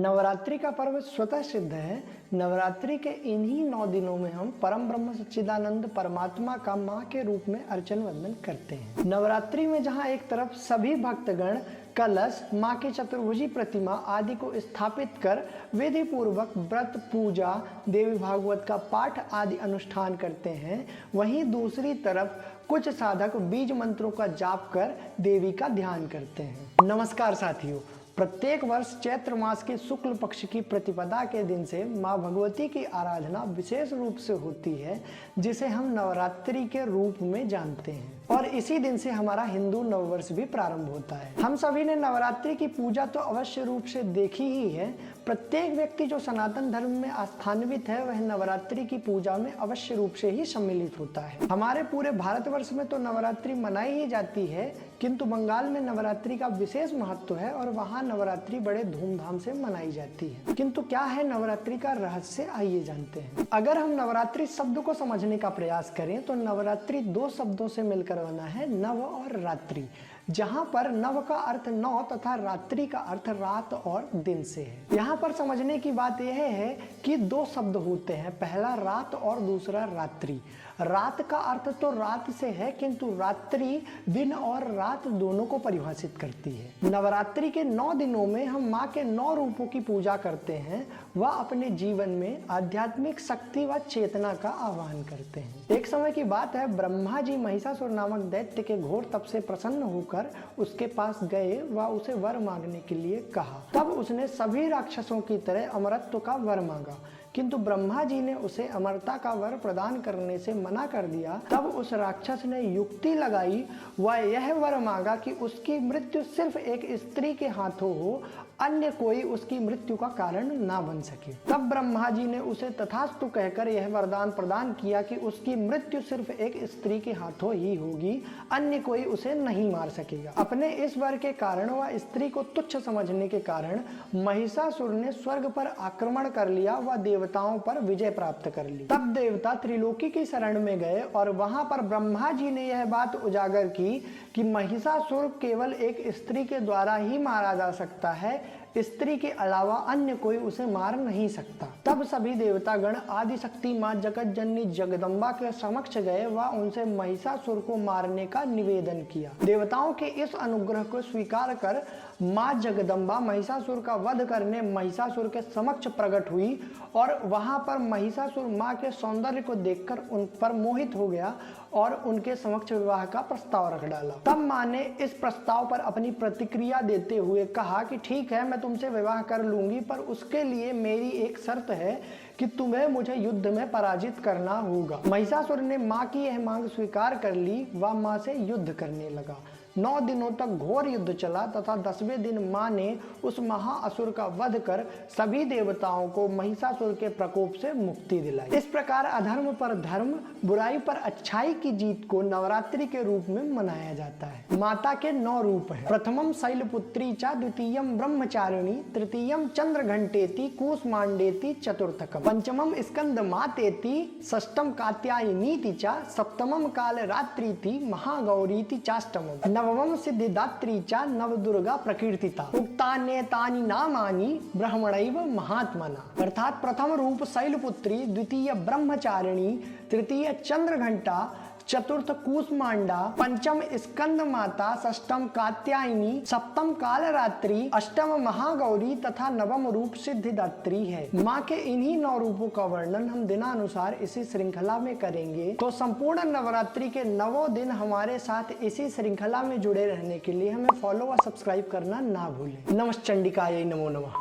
नवरात्रि का पर्व स्वतः सिद्ध है। नवरात्रि के इन्हीं 9 दिनों में हम परम ब्रह्म सच्चिदानंद परमात्मा का माँ के रूप में अर्चन वंदन करते हैं। नवरात्रि में जहाँ एक तरफ सभी भक्तगण कलश, माँ की चतुर्भुजी प्रतिमा आदि को स्थापित कर विधि पूर्वक व्रत, पूजा, देवी भागवत का पाठ आदि अनुष्ठान करते हैं, वहीं दूसरी तरफ कुछ साधक बीज मंत्रों का जाप कर देवी का ध्यान करते हैं। नमस्कार साथियों, प्रत्येक वर्ष चैत्र मास के शुक्ल पक्ष की प्रतिपदा के दिन से माँ भगवती की आराधना विशेष रूप से होती है, जिसे हम नवरात्रि के रूप में जानते हैं और इसी दिन से हमारा हिंदू नववर्ष भी प्रारंभ होता है। हम सभी ने नवरात्रि की पूजा तो अवश्य रूप से देखी ही है। प्रत्येक व्यक्ति जो सनातन धर्म में आस्थान्वित है वह नवरात्रि की पूजा में अवश्य रूप से ही सम्मिलित होता है। हमारे पूरे भारतवर्ष में तो नवरात्रि मनाई ही जाती है, किंतु बंगाल में नवरात्रि का विशेष महत्व है और वहाँ नवरात्रि बड़े धूमधाम से मनाई जाती है। किंतु क्या है नवरात्रि का रहस्य, आइए जानते हैं। अगर हम नवरात्रि शब्द को समझने का प्रयास करें तो नवरात्रि 2 शब्दों से मिलकर बना है, नव और रात्रि, जहां पर नव का अर्थ 9 तथा रात्रि का अर्थ रात और दिन से है। यहाँ पर समझने की बात यह है कि 2 शब्द होते हैं, पहला रात और दूसरा रात्रि। रात का अर्थ तो रात से है, किंतु रात्रि दिन और रात दोनों को परिभाषित करती है। नवरात्रि के 9 दिनों में हम माँ के 9 रूपों की पूजा करते हैं। वह अपने जीवन में आध्यात्मिक शक्ति व चेतना का आह्वान करते हैं। एक समय की बात है, ब्रह्मा जी महिषासुर नामक दैत्य के घोर तप से प्रसन्न होकर उसके पास गए व उसे वर मांगने के लिए कहा। तब उसने सभी राक्षसों की तरह अमरत्व का वर मांगा, किंतु ब्रह्मा जी ने उसे अमरता का वर प्रदान करने से मना कर दिया। तब उस राक्षस ने युक्ति लगाई व यह वर मांगा कि उसकी मृत्यु सिर्फ एक स्त्री के हाथों हो, अन्य कोई उसकी मृत्यु का कारण ना बन सके। तब ब्रह्मा जी ने उसे तथास्तु कहकर यह वरदान प्रदान किया कि उसकी मृत्यु सिर्फ एक स्त्री के हाथों ही होगी, अन्य कोई उसे नहीं मार सकेगा। अपने इस वर के कारण व स्त्री को तुच्छ समझने के कारण महिषासुर ने स्वर्ग पर आक्रमण कर लिया व देवताओं पर विजय प्राप्त कर ली। तब देवता त्रिलोकी की शरण में गए और वहां पर ब्रह्मा जी ने यह बात उजागर की कि महिषासुर केवल एक स्त्री के द्वारा ही मारा जा सकता है, स्त्री के अलावा अन्य कोई उसे मार नहीं सकता। तब सभी देवतागण आदिशक्ति माँ जगत जननी जगदम्बा के समक्ष गए व उनसे महिषासुर को मारने का निवेदन किया। देवताओं के इस अनुग्रह को स्वीकार कर माँ जगदम्बा महिषासुर का वध करने महिषासुर के समक्ष प्रकट हुई और वहां पर महिषासुर माँ के सौंदर्य को देखकर उन पर मोहित हो गया और उनके समक्ष विवाह का प्रस्ताव रख डाला। तब माँ ने इस प्रस्ताव पर अपनी प्रतिक्रिया देते हुए कहा कि ठीक है, मैं तुमसे विवाह कर लूंगी, पर उसके लिए मेरी एक शर्त है कि तुम्हें मुझे युद्ध में पराजित करना होगा। महिषासुर ने माँ की यह मांग स्वीकार कर ली व माँ से युद्ध करने लगा। 9 दिनों तक घोर युद्ध चला तथा 10वें दिन माँ ने उस महाअसुर का वध कर सभी देवताओं को महिषासुर के प्रकोप से मुक्ति दिलाई। इस प्रकार अधर्म पर धर्म, बुराई पर अच्छाई की जीत को नवरात्रि के रूप में मनाया जाता है। माता के 9 रूप हैं। प्रथमम शैलपुत्री च, द्वितीयम ब्रह्मचारिणी, तृतीयम चंद्रघंटेति, कूष्मांडेति, चतुर्थकम, पंचमम स्कंद मातेति, षष्ठम कात्यायनीति च, सप्तमम कालरात्रीति, महागौरीति चाष्टमम, नवमम सिद्धिदात्री च, नवदुर्गा प्रकीर्तिता, उक्तान्येतानि नामानि ब्रह्मणैव महात्मना। अर्थात प्रथम रूप शैलपुत्री, द्वितीय ब्रह्मचारिणी, तृतीय चंद्रघंटा, चतुर्थ कूष्मांडा, पंचम स्कंद माता, षष्ठम कात्यायनी, सप्तम कालरात्रि, अष्टम महागौरी तथा नवम रूप सिद्धिदात्री है। माँ के इन्हीं 9 रूपों का वर्णन हम दिनानुसार इसी श्रृंखला में करेंगे। तो संपूर्ण नवरात्रि के 9 दिन हमारे साथ इसी श्रृंखला में जुड़े रहने के लिए हमें फॉलो व सब्सक्राइब करना ना भूलें। नमश्चंडिकाय नमो नमः।